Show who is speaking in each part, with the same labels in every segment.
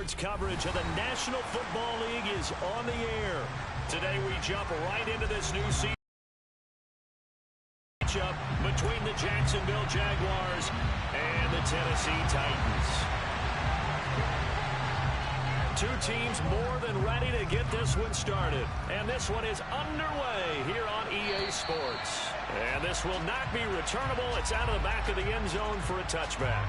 Speaker 1: Sports coverage of the National Football League is on the air. Today we jump right into this new season matchup between the Jacksonville Jaguars and the Tennessee Titans. Two teams more than ready to get this one started. And this one is underway here on EA Sports. And this will not be returnable. It's out of the back of the end zone for a touchback.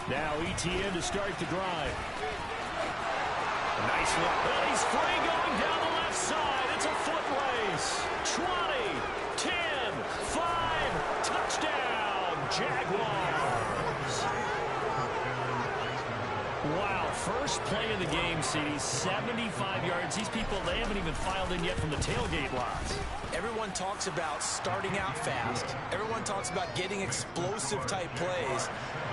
Speaker 1: Now ETN to start the drive. Nice look. Well, he's free going down the left side. It's a foot race. 20, 10, 5, touchdown, Jaguars. Wow, first play of the game, CD, 75 yards. These people, they haven't even filed in yet from the tailgate lots.
Speaker 2: Everyone talks about starting out fast. Everyone talks about getting explosive-type plays.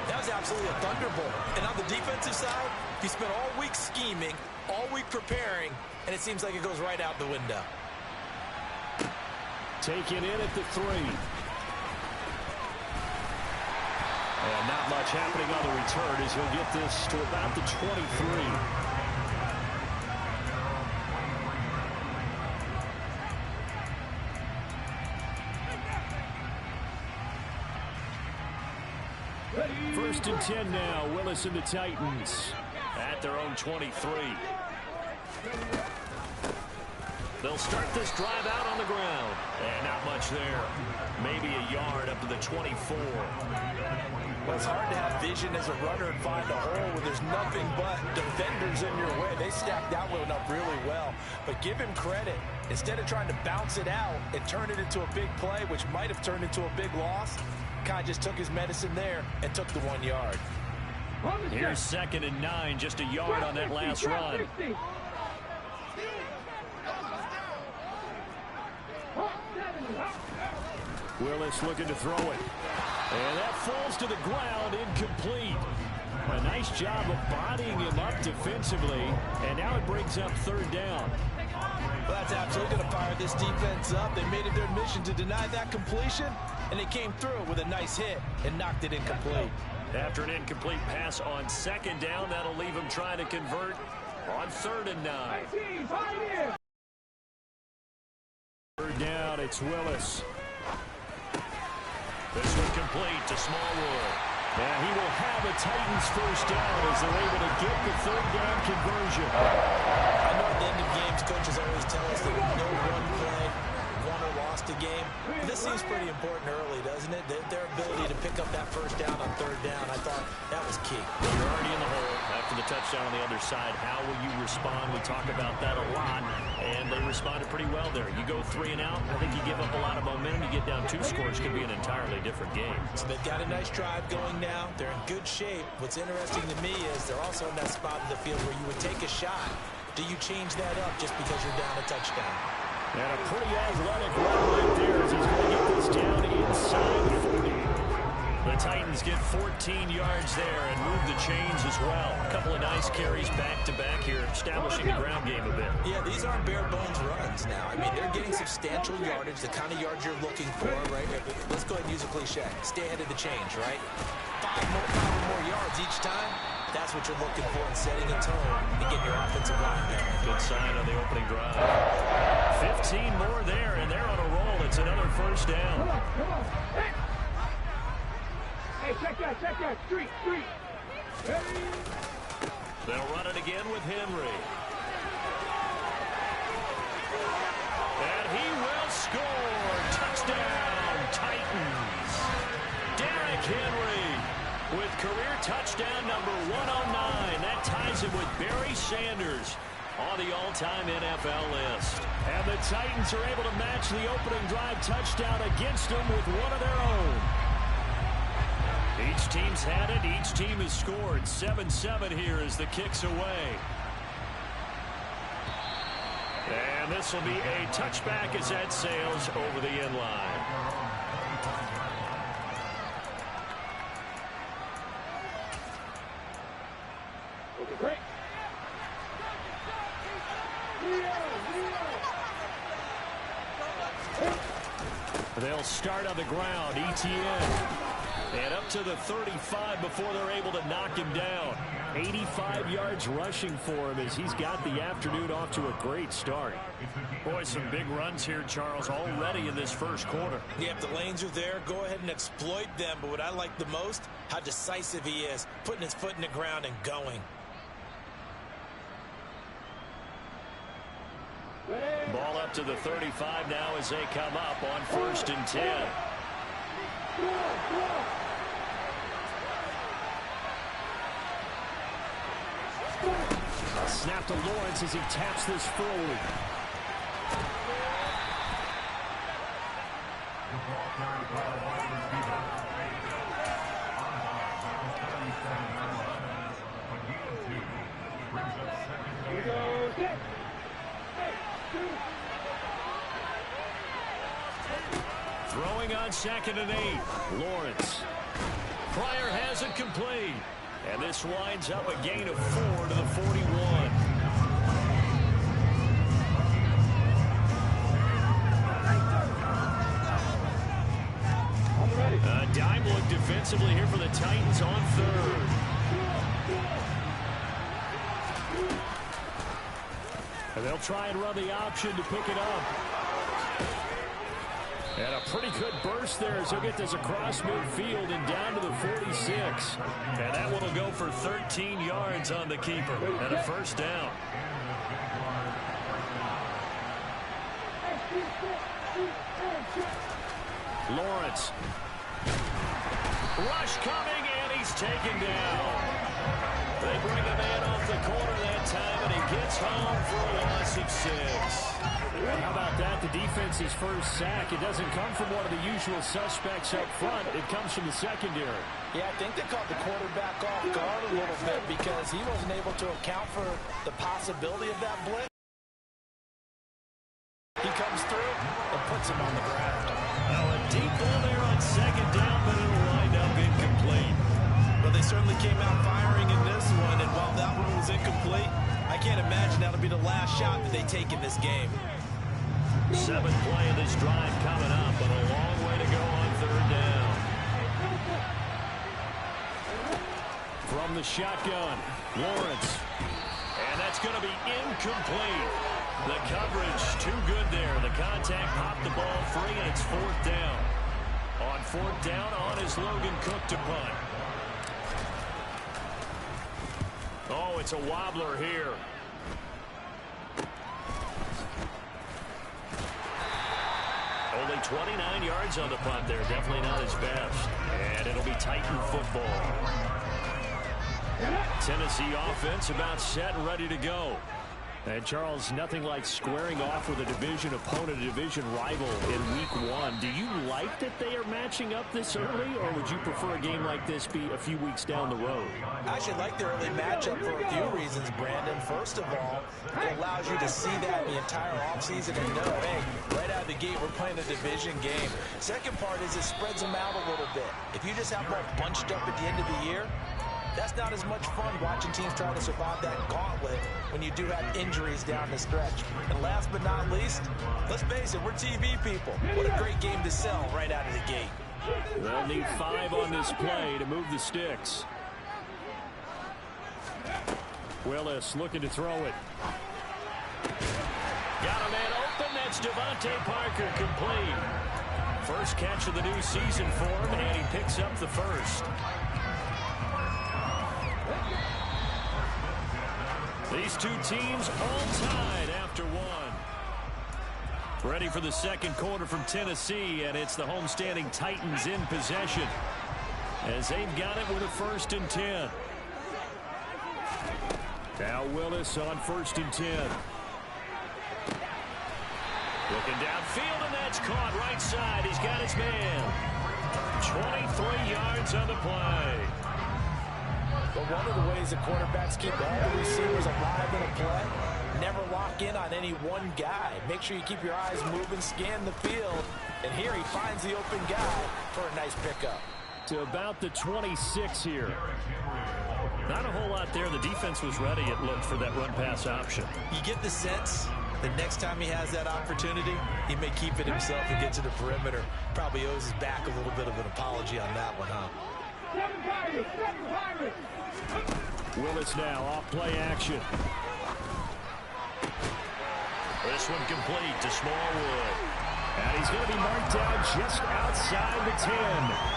Speaker 2: That was absolutely a thunderbolt. And on the defensive side, he spent all week scheming, all week preparing, and it seems like it goes right out the window.
Speaker 1: Taken in at the 3. And not much happening on the return as he'll get this to about the 23. First and 10 now. Willis and the Titans at their own 23. They'll start this drive out on the ground. And not much there. Maybe a yard up to the 24.
Speaker 2: Well, it's hard to have vision as a runner and find a hole when there's nothing but defenders in your way. They stacked that one up really well. But give him credit. Instead of trying to bounce it out and turn it into a big play, which might have turned into a big loss, Kai just took his medicine there and took the 1 yard.
Speaker 1: Here's 2nd and 9, just a yard on that last run. Willis looking to throw it. And that falls to the ground, incomplete. A nice job of bodying him up defensively. And now it brings up 3rd down.
Speaker 2: Well, that's absolutely going to fire this defense up. They made it their mission to deny that completion, and they came through with a nice hit and knocked it incomplete.
Speaker 1: After an incomplete pass on 2nd down, that'll leave him trying to convert on 3rd and 9. 3rd down, it's Willis. This one complete to Smallwood. And he will have a Titans first down as they're able to get the 3rd down conversion.
Speaker 2: I know at the end of games, coaches always tell us that no one play won or lost a game. But this seems pretty important early, doesn't it? Their ability to pick up that first down on 3rd down, I thought that was key.
Speaker 1: You're already in the hole after the touchdown on the other side. How will you respond? We talk about that a lot, and they responded pretty well there. You go 3 and out, I think you give up a lot of momentum. You get down 2 scores, could be an entirely different game.
Speaker 2: So they've got a nice drive going now. They're in good shape. What's interesting to me is they're also in that spot in the field where you would take a shot. Do you change that up just because you're down a touchdown?
Speaker 1: And a pretty athletic run right there as he's going to get this down inside the 40. The Titans get 14 yards there and move the chains as well. A couple of nice carries back-to-back here, establishing the ground game a bit.
Speaker 2: Yeah, these aren't bare-bones runs now. I mean, they're getting substantial yardage, the kind of yards you're looking for, right? Let's go ahead and use a cliche. Stay ahead of the change, right? 5 or more yards each time. That's what you're looking for in setting a tone and getting your offensive line there.
Speaker 1: Good sign on the opening drive. 15 more there, and they're on a roll. It's another first down.
Speaker 3: Hey, check that, street.
Speaker 1: They'll run it again with Henry. And he will score. Touchdown, Titans. Derrick Henry with career touchdown number 109. That ties him with Barry Sanders on the all-time NFL list. And the Titans are able to match the opening drive touchdown against them with one of their own. Each team's had it. Each team has scored. 7-7 here as the kick's away. And this will be a touchback as that sails over the end line.
Speaker 3: Okay, great.
Speaker 1: They'll start on the ground. ETN. And up to the 35 before they're able to knock him down. 85 yards rushing for him as he's got the afternoon off to a great start. Boy, some big runs here, Charles, already in this first quarter.
Speaker 2: Yeah, if the lanes are there, go ahead and exploit them. But what I like the most, how decisive he is, putting his foot in the ground and going.
Speaker 1: Ball up to the 35 now as they come up on 1st and 10. Snap to Lawrence as he taps this forward. Throwing on 2nd and 8. Lawrence. Pryor has it complete. And this winds up a gain of 4 to the 41. A dime look defensively here for the Titans on 3rd. And they'll try and run the option to pick it up. And a pretty good burst there as he'll get this across midfield and down to the 46. And that one will go for 13 yards on the keeper and a 1st down. Lawrence. Rush coming, and he's taken down. They bring a man off the corner that time, and he gets home for a loss of 6. How about that? The defense's first sack. It doesn't come from one of the usual suspects up front. It comes from the secondary.
Speaker 2: Yeah, I think they caught the quarterback off guard a little bit because he wasn't able to account for the possibility of that blitz. He comes through and puts him on the ground.
Speaker 1: Now a deep ball there on 2nd down, but it'll wind up incomplete.
Speaker 2: Well, they certainly came out firing in this one, and while that one was incomplete, I can't imagine that'll be the last shot that they take in this game.
Speaker 1: 7th play of this drive coming up, but a long way to go on 3rd down. From the shotgun, Lawrence. And that's going to be incomplete. The coverage too good there. The contact popped the ball free, and it's 4th down. On 4th down, on is Logan Cook to punt. Oh, it's a wobbler here. Only 29 yards on the punt there. Definitely not his best. And it'll be Titan football. Tennessee offense about set and ready to go. And, Charles, nothing like squaring off with a division opponent, a division rival in week 1. Do you like that they are matching up this early, or would you prefer a game like this be a few weeks down the road?
Speaker 2: I actually like the early matchup for a few reasons, Brandon. First of all, it allows you to see that the entire offseason and know, hey, right out of the gate, we're playing a division game. Second part is it spreads them out a little bit. If you just have them all bunched up at the end of the year, that's not as much fun watching teams try to survive that gauntlet when you do have injuries down the stretch. And last but not least, let's face it, we're TV people. What a great game to sell right out of the gate.
Speaker 1: They'll need 5 on this play to move the sticks. Willis looking to throw it. Got a man open. That's Devontae Parker complete. First catch of the new season for him, and he picks up the first. These two teams all tied after 1. Ready for the second quarter from Tennessee, and it's the homestanding Titans in possession as they've got it with a 1st and 10. Now Willis on 1st and 10. Looking downfield, and that's caught right side. He's got his man. 23 yards on the play.
Speaker 2: But one of the ways the quarterbacks keep all the receivers alive in a play, never lock in on any one guy. Make sure you keep your eyes moving, scan the field. And here he finds the open guy for a nice pickup.
Speaker 1: To about the 26 here. Not a whole lot there. The defense was ready, it looked, for that run-pass option.
Speaker 2: You get the sense that next time he has that opportunity, he may keep it himself and get to the perimeter. Probably owes his back a little bit of an apology on that one, huh?
Speaker 1: Willis now off play action. This one complete to Smallwood. And he's going to be marked down just outside the 10.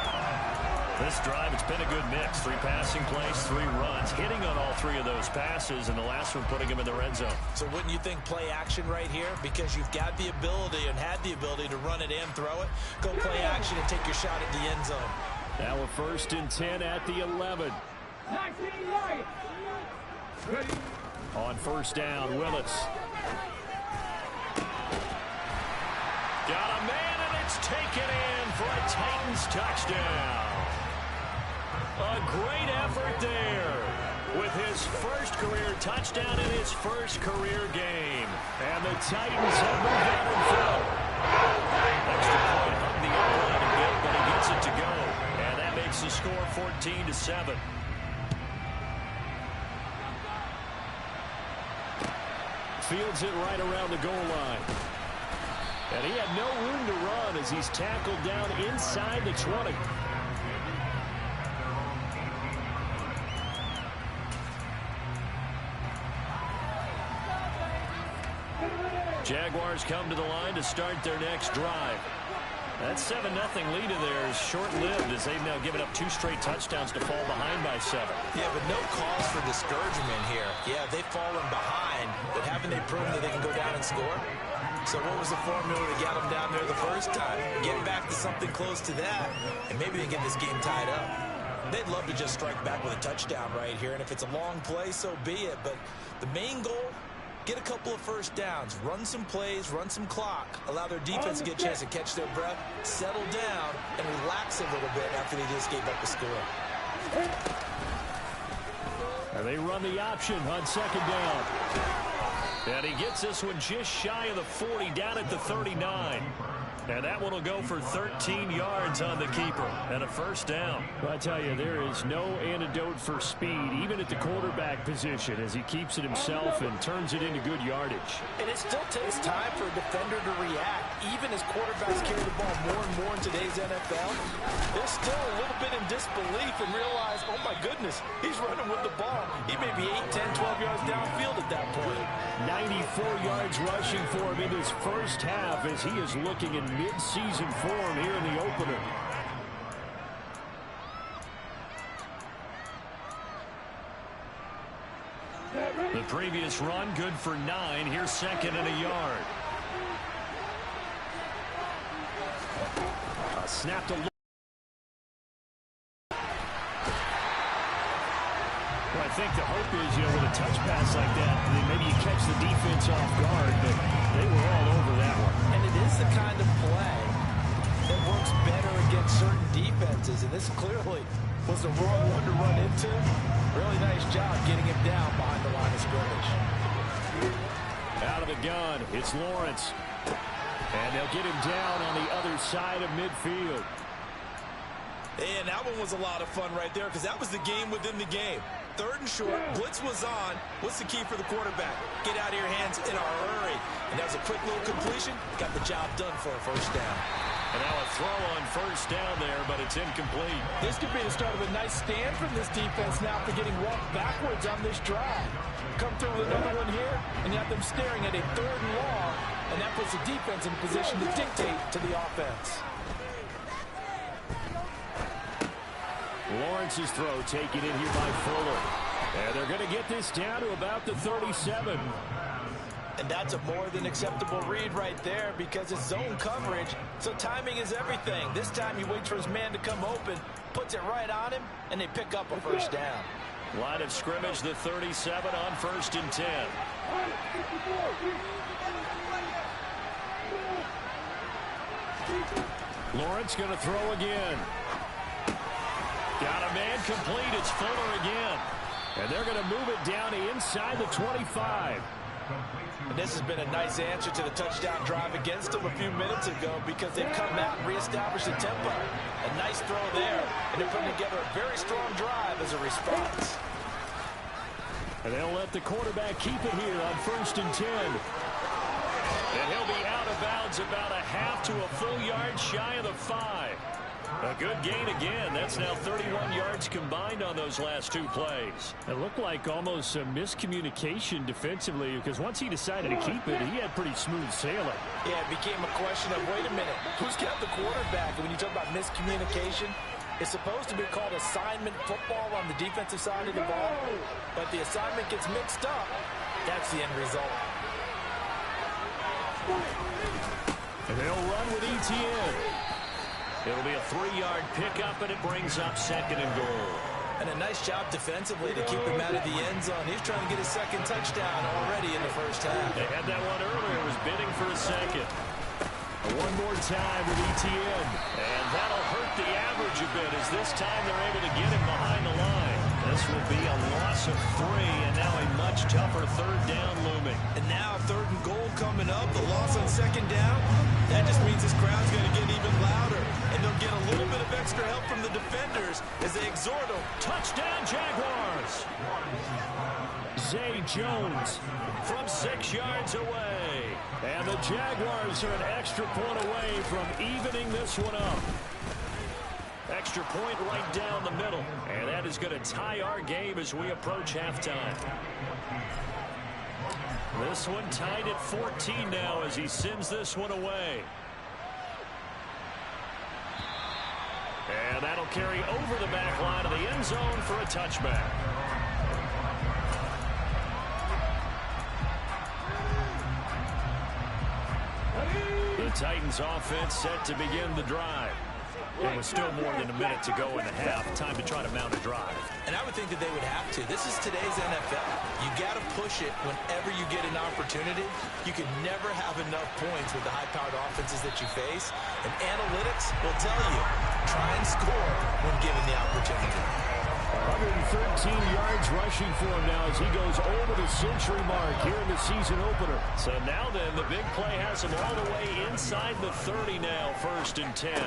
Speaker 1: This drive, it's been a good mix. 3 passing plays, 3 runs, hitting on all 3 of those passes, and the last one putting him in the red zone.
Speaker 2: So wouldn't you think play action right here? Because you've got the ability and had the ability to run it and throw it. Go play action and take your shot at the end zone.
Speaker 1: Now we're 1st and 10 at the 11. On 1st down, Willis. Got a man, and it's taken in for a Titans touchdown. A great effort there with his first career touchdown in his first career game. And the Titans have moved out in front. Extra point hung the outline a bit, but he gets it to go. And that makes the score 14-7. Fields it right around the goal line. And he had no room to run as he's tackled down inside the 20. Jaguars come to the line to start their next drive. That 7-0 lead of theirs short-lived as they've now given up 2 straight touchdowns to fall behind by 7.
Speaker 2: Yeah, but no cause for discouragement here. Yeah, they've fallen behind, but haven't they proven that they can go down and score? So what was the formula to get them down there the first time? Get back to something close to that, and maybe they get this game tied up. They'd love to just strike back with a touchdown right here, and if it's a long play, so be it. But the main goal, get a couple of first downs, run some plays, run some clock, allow their defense to get a chance to catch their breath, settle down, and relax a little bit after they just gave up a score.
Speaker 1: And they run the option on 2nd down. And he gets this one just shy of the 40, down at the 39. And that one will go for 13 yards on the keeper and a first down. Well, I tell you, there is no antidote for speed, even at the quarterback position, as he keeps it himself and turns it into good yardage.
Speaker 2: And it still takes time for a defender to react, even as quarterbacks carry the ball more and more in today's NFL. They're still a little bit in disbelief and realize, oh my goodness, he's running with the ball. He may be 8, 10, 12 yards downfield at that point.
Speaker 1: 94 yards rushing for him in his first half as he is looking in mid-season form here in the opener. The previous run good for 9. Here's 2nd and a yard. Snap to Well, I think the hope is, with a touch pass like that, maybe you catch the defense off guard, but they were all over that one.
Speaker 2: And it is the kind of play that works better against certain defenses, and this clearly was the wrong one to run into. Really nice job getting him down behind the line of scrimmage.
Speaker 1: Out of the gun, it's Lawrence. And they'll get him down on the other side of midfield.
Speaker 2: And that one was a lot of fun right there because that was the game within the game. 3rd and short, blitz was on. What's the key for the quarterback? Get out of your hands in a hurry. And that was a quick little completion. Got the job done for a first down.
Speaker 1: And now a throw on first down there, but it's incomplete.
Speaker 2: This could be the start of a nice stand from this defense now for getting walked backwards on this drive. Come through with another one here, and you have them staring at a 3rd and long, and that puts the defense in position to dictate to the offense.
Speaker 1: Lawrence's throw taken in here by Fuller. And they're going to get this down to about the 37.
Speaker 2: And that's a more than acceptable read right there because it's zone coverage, so timing is everything. This time he waits for his man to come open, puts it right on him, and they pick up a first down.
Speaker 1: Line of scrimmage, the 37 on 1st and 10. Lawrence going to throw again. Got a man complete. It's Fuller again. And they're going to move it down to inside the 25.
Speaker 2: And this has been a nice answer to the touchdown drive against them a few minutes ago because they've come out and reestablished the tempo. A nice throw there, and they're putting together a very strong drive as a response.
Speaker 1: And they'll let the quarterback keep it here on 1st and 10. And he'll be out of bounds about a half to a full yard shy of the 5. A good gain again. That's now 31 yards combined on those last 2 plays. It looked like almost a miscommunication defensively because once he decided to keep it, he had pretty smooth sailing.
Speaker 2: Yeah, it became a question of, wait a minute, who's got the quarterback? And when you talk about miscommunication, it's supposed to be called assignment football on the defensive side of the ball. But the assignment gets mixed up. That's the end result.
Speaker 1: And they'll run with ETN. It'll be a 3-yard pickup, and it brings up 2nd and goal.
Speaker 2: And a nice job defensively to keep him out of the end zone. He's trying to get his 2nd touchdown already in the first half.
Speaker 1: They had that one earlier. Was bidding for a 2nd. One more time with ETN. And that'll hurt the average a bit as this time they're able to get him behind the line. This will be a loss of 3, and now a much tougher 3rd down looming.
Speaker 2: And now 3rd and goal coming up. The loss on 2nd down. That just means this crowd's going to get even louder. And they'll get a little bit of extra help from the defenders as they exhort them.
Speaker 1: Touchdown, Jaguars! Zay Jones from 6 yards away. And the Jaguars are an extra point away from evening this one up. Extra point right down the middle. And that is going to tie our game as we approach halftime. This one tied at 14 now as he sends this one away. And that'll carry over the back line of the end zone for a touchback. The Titans offense set to begin the drive. It was still more than a minute to go in the half. Time to try to mount a drive.
Speaker 2: And I would think that they would have to. This is today's NFL. You got to push it whenever you get an opportunity. You can never have enough points with the high-powered offenses that you face. And analytics will tell you, try and score when given the opportunity.
Speaker 1: 113 yards rushing for him now as he goes over the century mark here in the season opener. So now then, the big play has him all the way inside the 30 now, 1st and 10.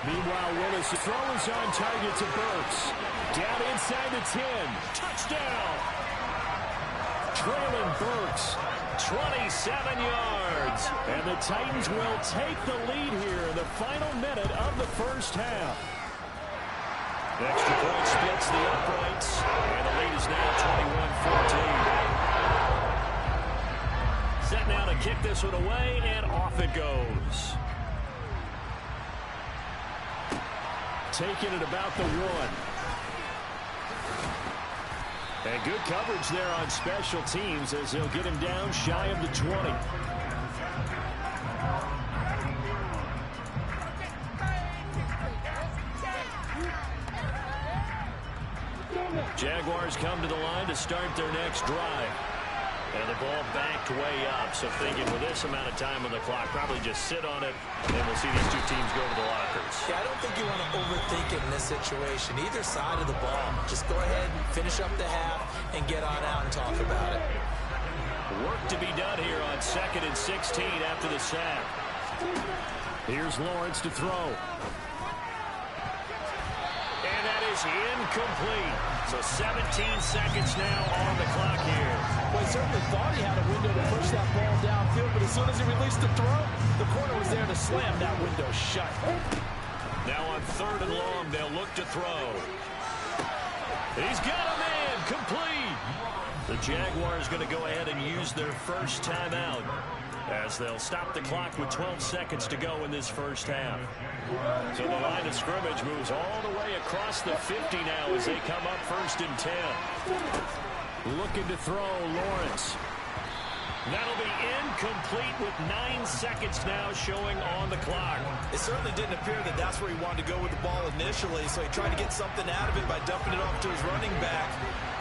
Speaker 1: Meanwhile, Willis, the throw is on target to Burks. Down inside the 10. Touchdown! Traylon Burks, 27 yards. And the Titans will take the lead here in the final minute of the first half. Extra point splits the uprights. And the lead is now 21-14. Set now to kick this one away, and off it goes. Taking it about the 1. And good coverage there on special teams as they'll get him down shy of the 20. Jaguars come to the line to start their next drive. And the ball backed way up, so thinking with this amount of time on the clock, probably just sit on it, and we'll see these two teams go to the lockers.
Speaker 2: Yeah, I don't think you want to overthink it in this situation. Either side of the ball. Just go ahead and finish up the half and get on out and talk about it.
Speaker 1: Work to be done here on 2nd and 16 after the sack. Here's Lawrence to throw. And that is incomplete. So 17 seconds now on the clock here.
Speaker 2: Well, he certainly thought he had a window to push that ball downfield, but as soon as he released the throw, the corner was there to slam that window shut.
Speaker 1: Now on 3rd and long, they'll look to throw. He's got a man, complete. The Jaguars going to go ahead and use their first timeout as they'll stop the clock with 12 seconds to go in this first half. So the line of scrimmage moves all the way across the 50 now as they come up 1st and 10. Looking to throw, Lawrence. That'll be incomplete with 9 seconds now showing on the clock.
Speaker 2: It certainly didn't appear that that's where he wanted to go with the ball initially, so he tried to get something out of it by dumping it off to his running back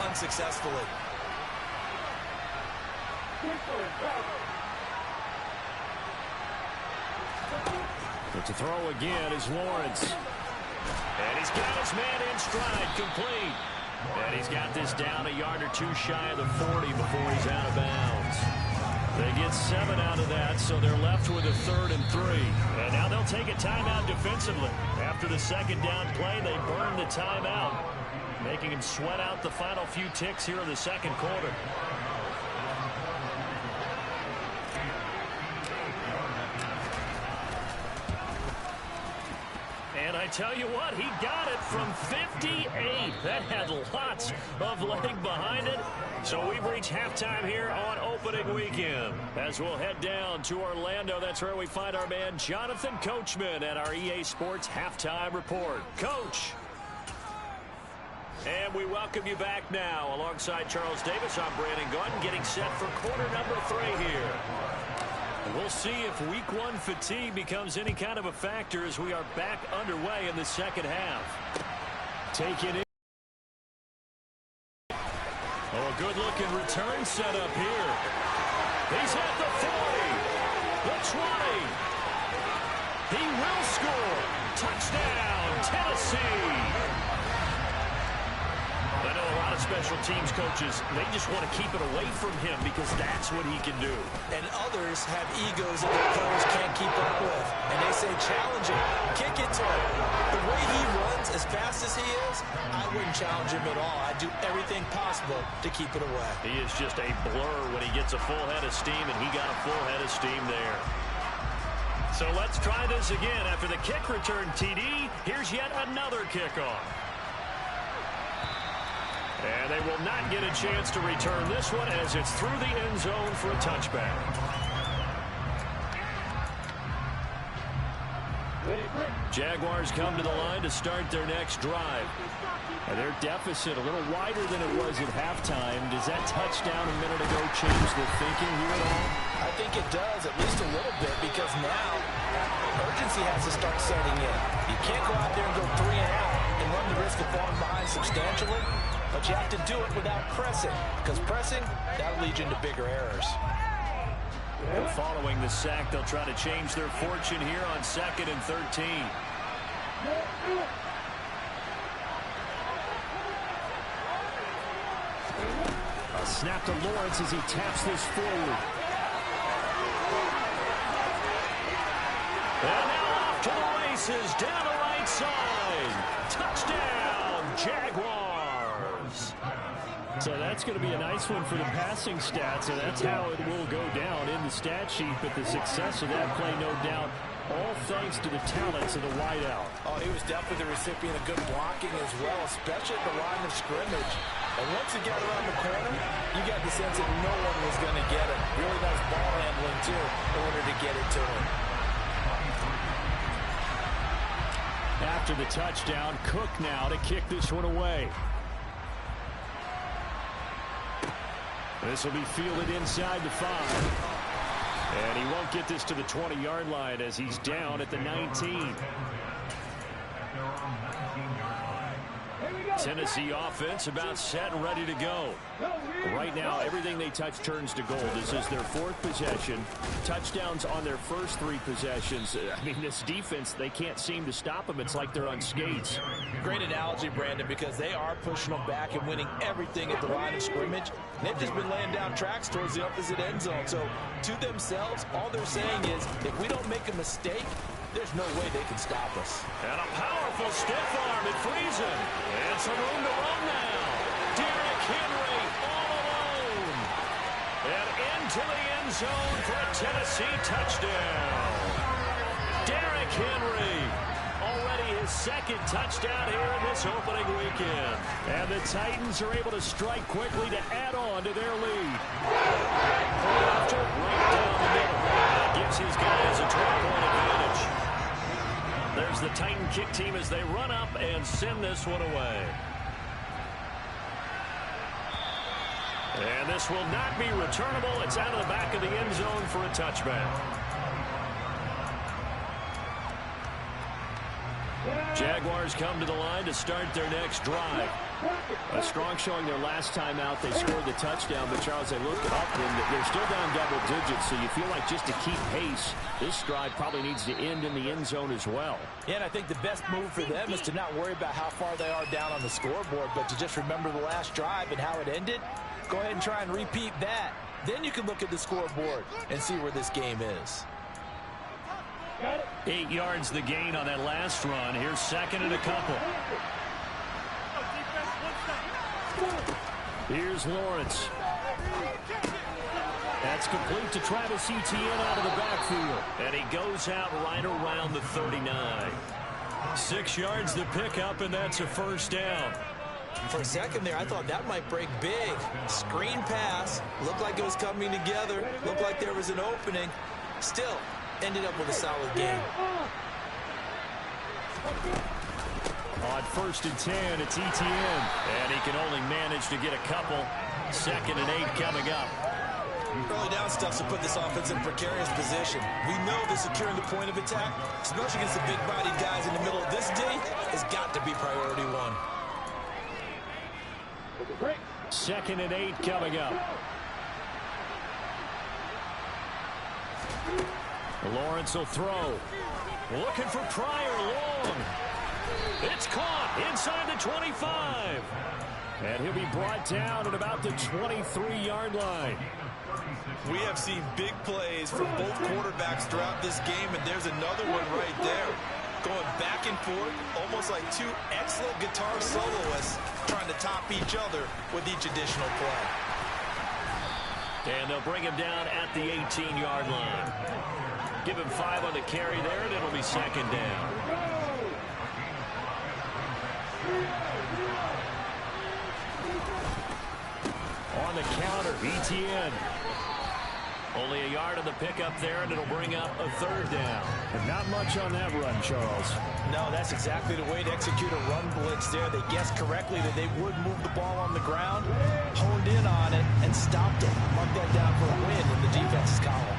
Speaker 2: unsuccessfully.
Speaker 1: The To throw again is Lawrence. And he's got his man in stride, complete. And he's got this down a yard or two shy of the 40 before he's out of bounds. They get 7 out of that, so they're left with a 3rd and 3. And now they'll take a timeout defensively. After the second down play, they burn the timeout, making him sweat out the final few ticks here in the second quarter. And I tell you what, he got it from 58. That had lots of leg behind it. So we've reached halftime here on opening weekend. As we'll head down to Orlando, that's where we find our man Jonathan Coachman at our EA Sports Halftime Report. Coach. And we welcome you back now. Alongside Charles Davis, I'm Brandon Gordon, getting set for quarter number 3 here. We'll see if week 1 fatigue becomes any kind of a factor as we are back underway in the second half. Take it in. Oh, a good-looking return set up here. He's at the 40, the 20. He will score. Touchdown, Tennessee. I know a lot of special teams coaches, they just want to keep it away from him because that's what he can do.
Speaker 2: And others have egos that their players can't keep up with. And they say challenge him, kick it to him. The way he runs as fast as he is, I wouldn't challenge him at all. I'd do everything possible to keep it away.
Speaker 1: He is just a blur when he gets a full head of steam, and he got a full head of steam there. So let's try this again. After the kick return TD, here's yet another kickoff. And they will not get a chance to return this one as it's through the end zone for a touchback. Jaguars come to the line to start their next drive. And their deficit a little wider than it was at halftime. Does that touchdown a minute ago change the thinking here at all?
Speaker 2: I think it does, at least a little bit, because now urgency has to start setting in. You can't go out there and go 3 and out and run the risk of falling behind substantially. But you have to do it without pressing, because pressing, that'll lead you into bigger errors.
Speaker 1: And following the sack, they'll try to change their fortune here on 2nd and 13. A snap to Lawrence as he taps this forward. And now off to the races, down the right side. Touchdown, Jaguars. So that's going to be a nice one for the passing stats, and that's how it will go down in the stat sheet. But the success of that play, no doubt, all thanks to the talents of the wideout.
Speaker 2: Oh, he was definitely the recipient of good blocking as well, especially at the line of scrimmage. And once he got around the corner, you got the sense that no one was going to get it. Really nice ball handling, too, in order to get it to him.
Speaker 1: After the touchdown, Cook now to kick this one away. This will be fielded inside the 5. And he won't get this to the 20-yard line as he's down at the 19. Tennessee offense about set and ready to go. Right now, everything they touch turns to gold. This is their 4th possession. Touchdowns on their first 3 possessions. I mean, this defense, they can't seem to stop them. It's like they're on skates.
Speaker 2: Great analogy, Brandon, because they are pushing them back and winning everything at the line of scrimmage. They've just been laying down tracks towards the opposite end zone. So, to themselves, all they're saying is, if we don't make a mistake, there's no way they can stop us.
Speaker 1: And a powerful stiff arm. It frees him. And some room to run now. Derrick Henry all alone. And into the end zone for a Tennessee touchdown. Derrick Henry. Already his 2nd touchdown here in this opening weekend. And the Titans are able to strike quickly to add on to their lead. After right down the middle. That gives his guys a 12-point advantage. There's the Titan kick team as they run up and send this one away. And this will not be returnable. It's out of the back of the end zone for a touchback. Jaguars come to the line to start their next drive. A strong showing their last time out. They scored the touchdown, but Charles, they look up and they're still down double digits, so you feel like just to keep pace, this drive probably needs to end in the end zone as well.
Speaker 2: Yeah, and I think the best move for them is to not worry about how far they are down on the scoreboard, but to just remember the last drive and how it ended. Go ahead and try and repeat that. Then you can look at the scoreboard and see where this game is.
Speaker 1: 8 yards the gain on that last run. Here's second and a couple. Here's Lawrence. That's complete to Travis Etienne out of the backfield. And he goes out right around the 39. 6 yards the pickup, and that's a first down.
Speaker 2: For a second there, I thought that might break big. Screen pass. Looked like it was coming together. Looked like there was an opening. Still, ended up with a solid game.
Speaker 1: On 1st and 10, it's Etienne. And he can only manage to get a couple. 2nd and 8 coming up.
Speaker 2: Early down stuff to put this offense in precarious position. We know that securing the point of attack, especially against the big-bodied guys in the middle of this day, has got to be priority one.
Speaker 1: 2nd and 8 coming up. Lawrence will throw. Looking for Pryor long. It's caught inside the 25. And he'll be brought down at about the 23-yard line.
Speaker 2: We have seen big plays from both quarterbacks throughout this game, and there's another one right there. Going back and forth, almost like two excellent guitar soloists trying to top each other with each additional play.
Speaker 1: And they'll bring him down at the 18-yard line. Give him 5 on the carry there, and it'll be 2nd down. On the counter, Etienne. Only a yard on the pickup there, and it'll bring up a 3rd down. And not much on that run, Charles.
Speaker 2: No, that's exactly the way to execute a run blitz there. They guessed correctly that they would move the ball on the ground, honed in on it, and stopped it. Mark that down for a win in the defense's column.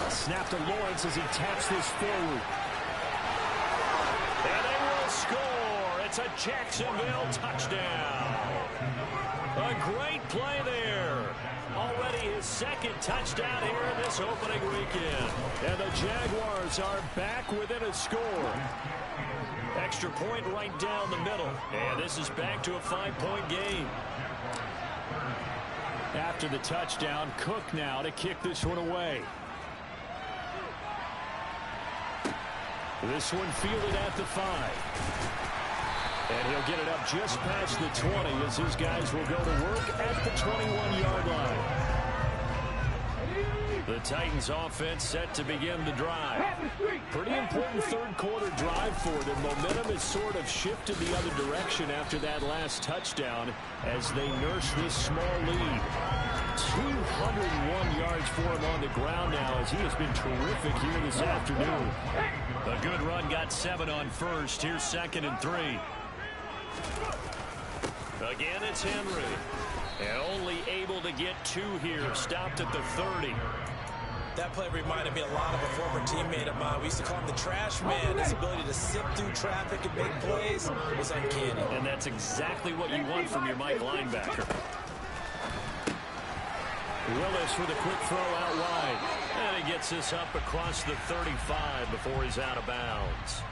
Speaker 1: Snap to Lawrence as he taps this forward. And they will score. It's a Jacksonville touchdown. A great play there. Already his 2nd touchdown here in this opening weekend. And the Jaguars are back within a score. Extra point right down the middle. And this is back to a 5-point game. After the touchdown, Cook now to kick this one away. This one fielded at the 5. And he'll get it up just past the 20 as his guys will go to work at the 21-yard line. The Titans offense set to begin the drive. Pretty important 3rd quarter drive for them. Momentum has sort of shifted the other direction after that last touchdown as they nurse this small lead. 201 yards for him on the ground now as he has been terrific here this afternoon. A good run, got 7 on 1st. Here's 2nd and 3. Again, it's Henry. And only able to get 2 here. Stopped at the 30.
Speaker 2: That play reminded me a lot of a former teammate of mine. We used to call him the trash man. His ability to sift through traffic and make plays was uncanny.
Speaker 1: And that's exactly what you want from your Mike linebacker. Willis with a quick throw out wide. And he gets this up across the 35 before he's out of bounds.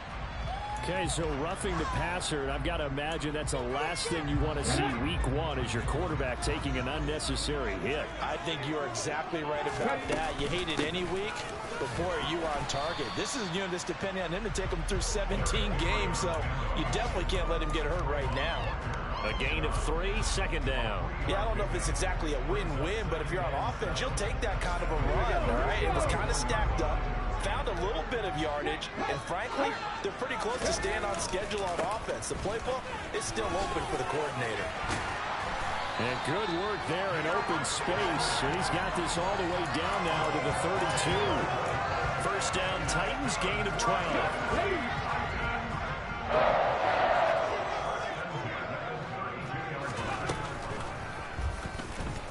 Speaker 1: Okay, so roughing the passer, and I've got to imagine that's the last thing you want to see week 1 as your quarterback taking an unnecessary hit.
Speaker 2: I think you are exactly right about that. You hate it any week, but boy, are you on target. This is, this depending on him to take him through 17 games, so you definitely can't let him get hurt right now.
Speaker 1: A gain of 3, 2nd down.
Speaker 2: Yeah, I don't know if it's exactly a win-win, but if you're on offense, you'll take that kind of a run, all right? It was kind of stacked up. Found a little bit of yardage, and frankly, they're pretty close to staying on schedule on offense. The playbook is still open for the coordinator.
Speaker 1: And good work there in open space. And he's got this all the way down now to the 32. 1st down, Titans, gain of 12.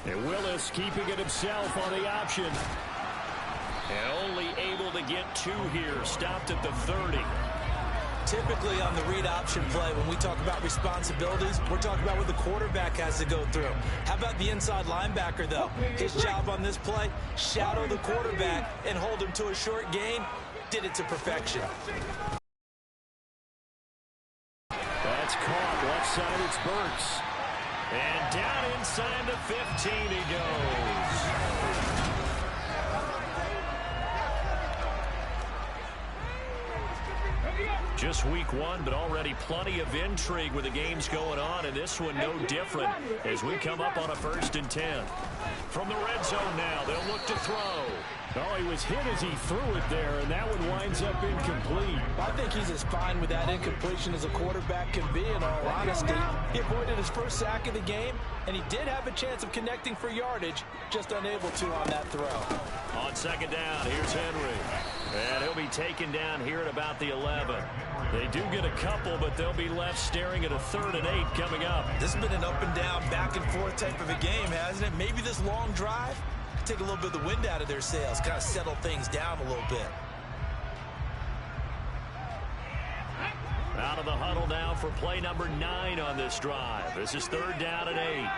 Speaker 1: And Willis keeping it himself on the option. And only able to get 2 here. Stopped at the 30.
Speaker 2: Typically on the read option play, when we talk about responsibilities, we're talking about what the quarterback has to go through. How about the inside linebacker, though? His job on this play, shadow the quarterback and hold him to a short gain. Did it to perfection.
Speaker 1: That's caught. Left side, it's Burks. And down inside the 15 he goes. Just week 1, but already plenty of intrigue with the games going on, and this one no different as we come up on a 1st and 10. From the red zone now, they'll look to throw.
Speaker 3: Oh, he was hit as he threw it there, and that one winds up incomplete.
Speaker 2: I think he's as fine with that incompletion as a quarterback can be, in all honesty. He avoided his first sack of the game, and he did have a chance of connecting for yardage, just unable to on that throw.
Speaker 1: On 2nd down, here's Henry. And he'll be taken down here at about the 11. They do get a couple, but they'll be left staring at a 3rd and 8 coming up.
Speaker 2: This has been an up and down, back and forth type of a game, hasn't it? Maybe this long drive could take a little bit of the wind out of their sails, kind of settle things down a little bit.
Speaker 1: Out of the huddle now for play number 9 on this drive. This is 3rd down and 8.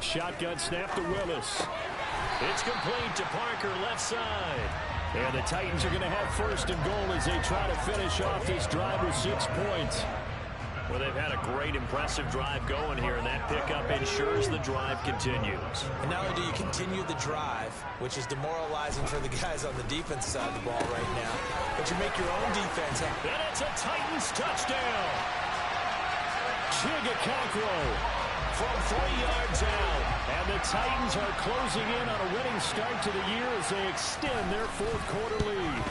Speaker 3: Shotgun snap to Willis.
Speaker 1: It's complete to Parker, left side.
Speaker 3: And the Titans are going to have 1st and goal as they try to finish off this drive with 6 points.
Speaker 1: Well, they've had a great, impressive drive going here, and that pickup ensures the drive continues.
Speaker 2: And not only do you continue the drive, which is demoralizing for the guys on the defense side of the ball right now, but you make your own defense happen.
Speaker 1: And it's a Titans touchdown.
Speaker 3: Chigakakro
Speaker 1: from 3 yards out.
Speaker 3: And the Titans are closing in on a winning start to the year as they extend their 4th quarter lead.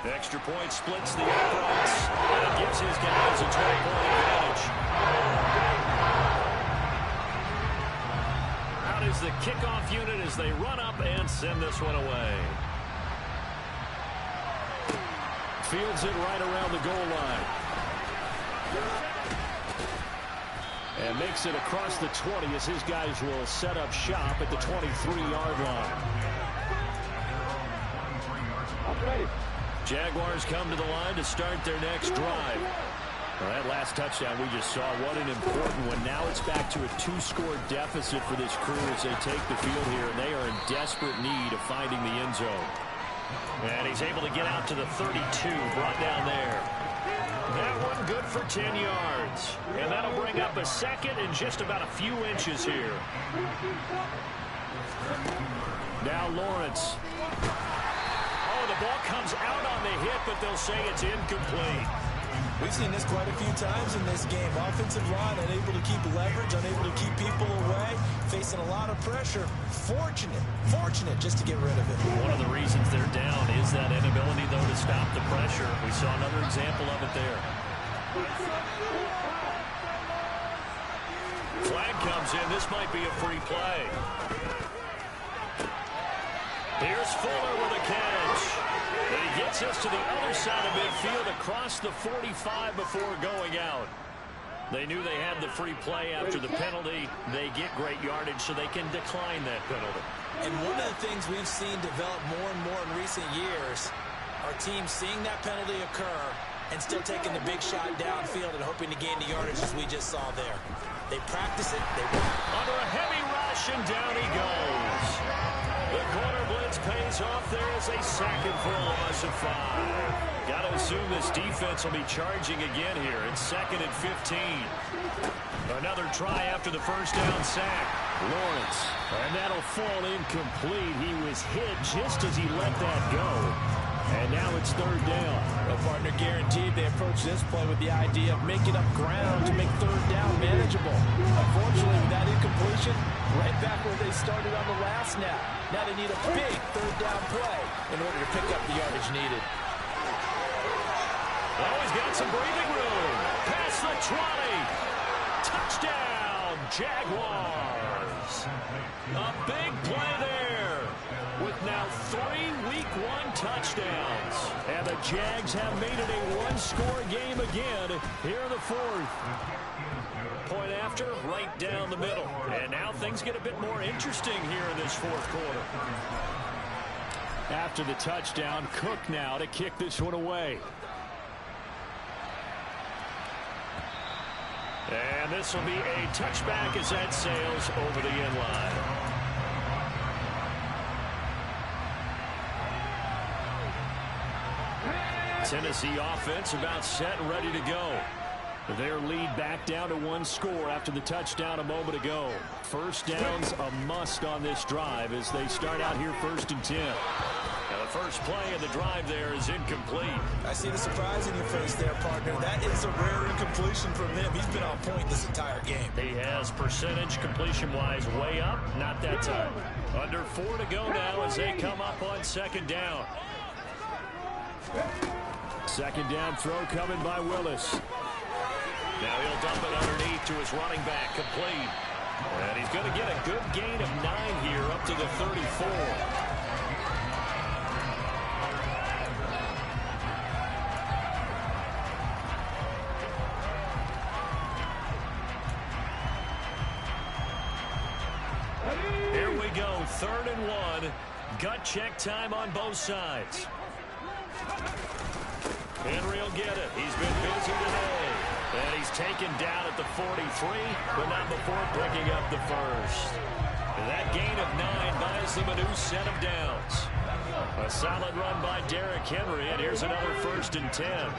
Speaker 1: Extra point splits the uprights, and it gives his guys a 20-point advantage. Out is the kickoff unit as they run up and send this one away.
Speaker 3: Fields it right around the goal line. And makes it across the 20 as his guys will set up shop at the 23-yard line.
Speaker 1: Jaguars come to the line to start their next drive.
Speaker 3: Well, that last touchdown we just saw, what an important one. Now it's back to a 2-score deficit for this crew as they take the field here, and they are in desperate need of finding the end zone.
Speaker 1: And he's able to get out to the 32, brought down there. That one good for 10 yards. And that'll bring up a 2nd and just about a few inches here.
Speaker 3: Now Lawrence.
Speaker 1: Oh, the ball comes out on the hit, but they'll say it's incomplete.
Speaker 2: We've seen this quite a few times in this game. Offensive line unable to keep leverage, unable to keep people away, facing a lot of pressure. Fortunate just to get rid of it.
Speaker 1: One of the reasons they're down is that inability, though, to stop the pressure. We saw another example of it there. Flag comes in. This might be a free play. Here's Fuller with a catch. And he gets us to the other side of midfield across the 45 before going out. They knew they had the free play after the penalty. They get great yardage, so they can decline that penalty.
Speaker 2: And one of the things we've seen develop more and more in recent years are teams seeing that penalty occur and still taking the big shot downfield and hoping to gain the yardage as we just saw there. They practice it. They work.
Speaker 1: Under a heavy rush, and down he goes. The corner blitz pays off there as they sack him for a loss of 5. Got to assume this defense will be charging again here. It's 2nd and 15. Another try after the first down sack.
Speaker 3: Lawrence. And that'll fall incomplete. He was hit just as he let that go. And now it's 3rd down.
Speaker 2: Well, partner, guaranteed they approach this play with the idea of making up ground to make 3rd down manageable. Unfortunately, with that incompletion, right back where they started on the last snap. Now they need a big 3rd down play in order to pick up the yardage needed.
Speaker 1: Oh, he's got some breathing room. Past the 20. Touchdown, Jaguars. A big play there with
Speaker 3: Now 3 Week 1 touchdowns. And the Jags have made it a one-score game again here in the fourth. Point after, right down the middle. And now things get a bit more interesting here in this fourth quarter. After the touchdown, Cook now to kick this one away. And this will be a touchback as that sails over the end line. Tennessee offense about set and ready to go. Their lead back down to 1 score after the touchdown a moment ago. First down's a must on this drive as they start out here 1st and 10. Now the first play of the drive there is incomplete.
Speaker 2: I see the surprise in your face there, partner. That is a rare incompletion from him. He's been on point this entire game.
Speaker 3: He has percentage completion-wise way up. Not that time. Under 4 to go now as they come up on 2nd down. 2nd down throw coming by Willis. Now he'll dump it underneath to his running back, complete. And he's going to get a good gain of 9 here up to the 34. Here we go, 3rd and 1. Gut check time on both sides. Henry will get it. He's been busy today. And he's taken down at the 43, but not before picking up the first. And that gain of 9 buys them a new set of downs. A solid run by Derrick Henry, and here's another 1st and 10.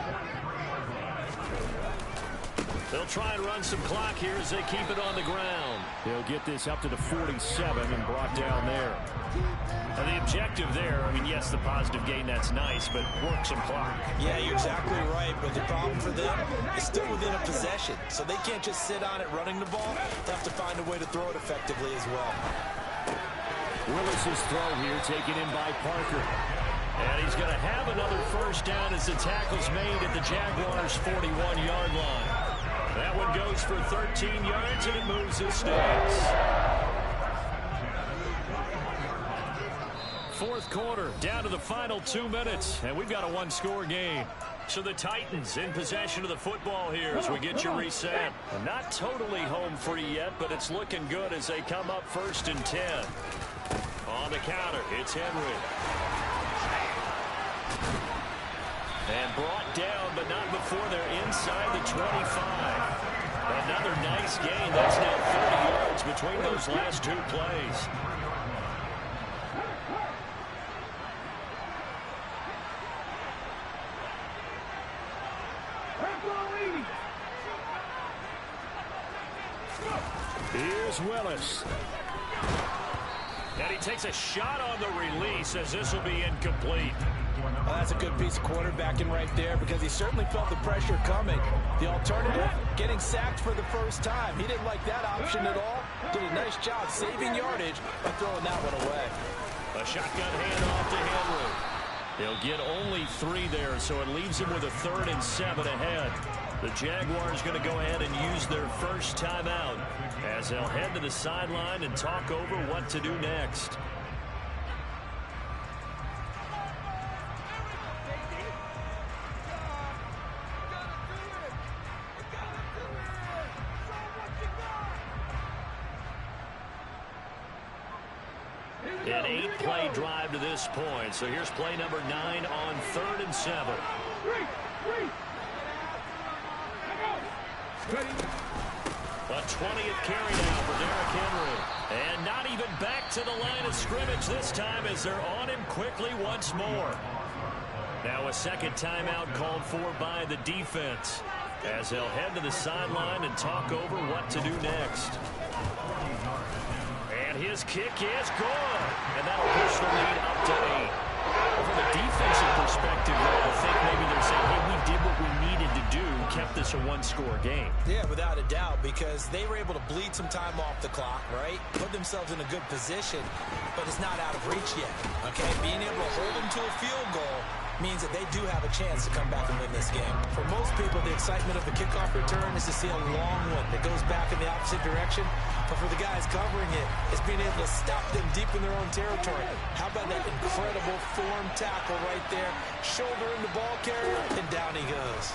Speaker 3: They'll try and run some clock here as they keep it on the ground. They'll get this up to the 47 and brought down there. And the objective there, I mean, yes, the positive gain, that's nice, but work some clock.
Speaker 2: Yeah, you're exactly right, but the problem for them is still within a possession. So they can't just sit on it running the ball. They have to find a way to throw it effectively as well.
Speaker 3: Willis's throw here taken in by Parker. And he's going to have another 1st down as the tackle's made at the Jaguars' 41-yard line. That one goes for 13 yards, and it moves his sticks. 4th quarter, down to the final 2 minutes, and we've got a one-score game. So the Titans in possession of the football here as we get you reset. Not totally home free yet, but it's looking good as they come up 1st and 10. On the counter, it's Henry. And brought down, but not before they're inside the 25. Another nice gain. That's now 30 yards between those last 2 plays. Here's Willis. And he takes a shot on the release as this will be incomplete.
Speaker 2: Well, that's a good piece of quarterbacking right there because he certainly felt the pressure coming. The alternative, getting sacked for the first time. He didn't like that option at all. Did a nice job saving yardage by throwing that one away.
Speaker 3: A shotgun handoff to Henry. They'll get only 3 there, so it leaves him with a 3rd and 7 ahead. The Jaguars going to go ahead and use their first timeout as they'll head to the sideline and talk over what to do next. An 8-play drive to this point. So here's play number 9 on 3rd and 7. A 20th carry now for Derrick Henry. And not even back to the line of scrimmage this time as they're on him quickly once more. Now a 2nd timeout called for by the defense as they'll head to the sideline and talk over what to do next. And his kick is good. And that'll push the lead up to 8. From a defensive perspective, though, I think maybe they're saying, hey, we did what we needed to do, kept this a one-score game.
Speaker 2: Yeah, without a doubt, because they were able to bleed some time off the clock, right? Put themselves in a good position, but it's not out of reach yet, okay? Being able to hold them to a field goal means that they do have a chance to come back and win this game. For most people, the excitement of the kickoff return is to see a long one that goes back in the opposite direction. But for the guys covering it, it's being able to stop them deep in their own territory. How about that incredible form tackle right there? Shoulder in the ball carrier, and down he goes.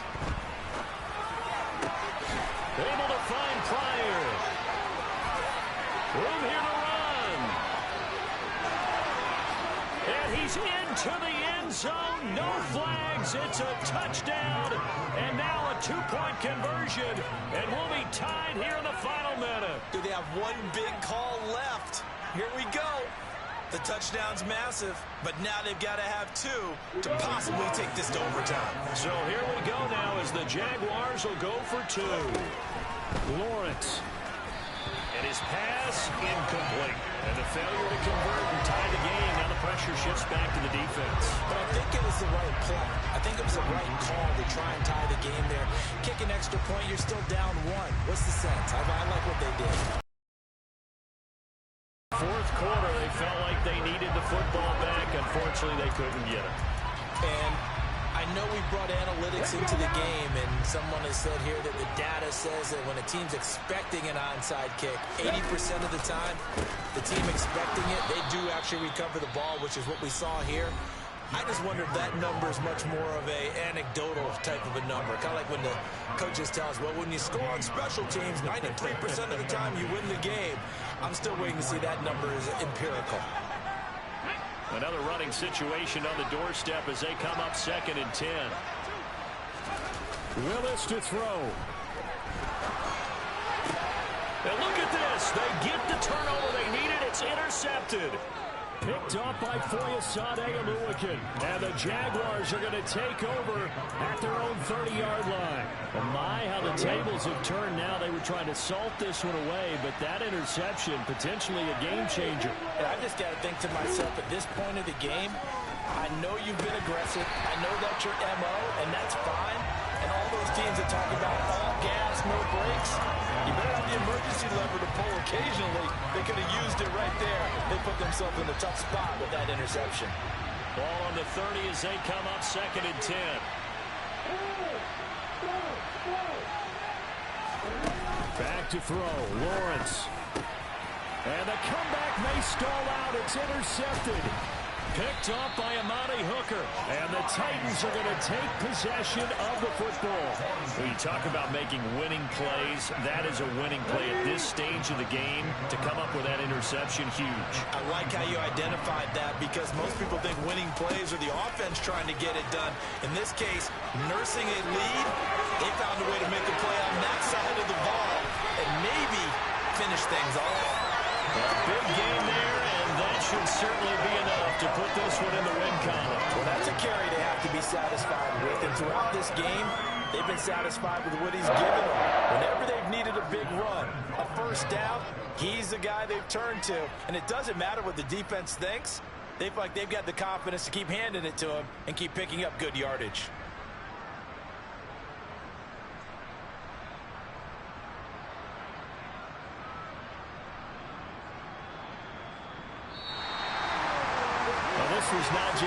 Speaker 3: Able to find Pryor. Room here to run. And he's into the end zone. No flags. It's a touchdown. And now a two-point conversion. And we'll be tied here in the final minute.
Speaker 2: Do they have one big call left? Here we go. The touchdown's massive, but now they've got to have two to possibly take this to overtime.
Speaker 3: So here we go now as the Jaguars will go for two. Lawrence. And his pass incomplete. And the failure to convert and tie the game. Now the pressure shifts back to the defense.
Speaker 2: But I think it was the right play. I think it was the right call to try and tie the game there. Kick an extra point, you're still down one. What's the sense? I like what they did.
Speaker 3: Fourth quarter, they felt like they needed the football back. Unfortunately, they couldn't get it.
Speaker 2: And I know we brought analytics into the game, and someone has said here that the data says that when a team's expecting an onside kick, 80% of the time, the team expecting it, they do actually recover the ball, which is what we saw here. I just wonder if that number is much more of a anecdotal type of a number. Kind of like when the coaches tell us, well, when you score on special teams, 93% of the time you win the game. I'm still waiting to see that number is empirical.
Speaker 3: Another running situation on the doorstep as they come up 2nd and 10. Willis to throw. And look at this. They get the turnover they needed. It's intercepted. Picked up by Foyesade Oluwakin. And the Jaguars are going to take over at their own 30-yard line. Oh my, how the tables have turned now. They were trying to salt this one away, but that interception, potentially a game changer.
Speaker 2: And I just got to think to myself, at this point of the game, I know you've been aggressive. I know that's your MO, and that's fine. And all those teams that talk about all gas, no brakes, you better have the emergency lever to pull occasionally. They could have used it right there. They put themselves in a tough spot with that interception.
Speaker 3: Ball on the 30 as they come up 2nd and 10. Back to throw. Lawrence. And the comeback may stall out. It's intercepted. Picked off by Amani Hooker. And the Titans are going to take possession of the football. When you talk about making winning plays, that is a winning play at this stage of the game. To come up with that interception, huge.
Speaker 2: I like how you identified that because most people think winning plays are the offense trying to get it done. In this case, nursing a lead, they found a way to make a play on that side of the ball and maybe finish things off.
Speaker 3: A big game there, and that should certainly be enough to put this one in the win column.
Speaker 2: Well, that's a carry they have to be satisfied with. And throughout this game, they've been satisfied with what he's given them. Whenever they've needed a big run, a first down, he's the guy they've turned to. And it doesn't matter what the defense thinks. They feel like they've got the confidence to keep handing it to him and keep picking up good yardage.
Speaker 3: Well, this was not just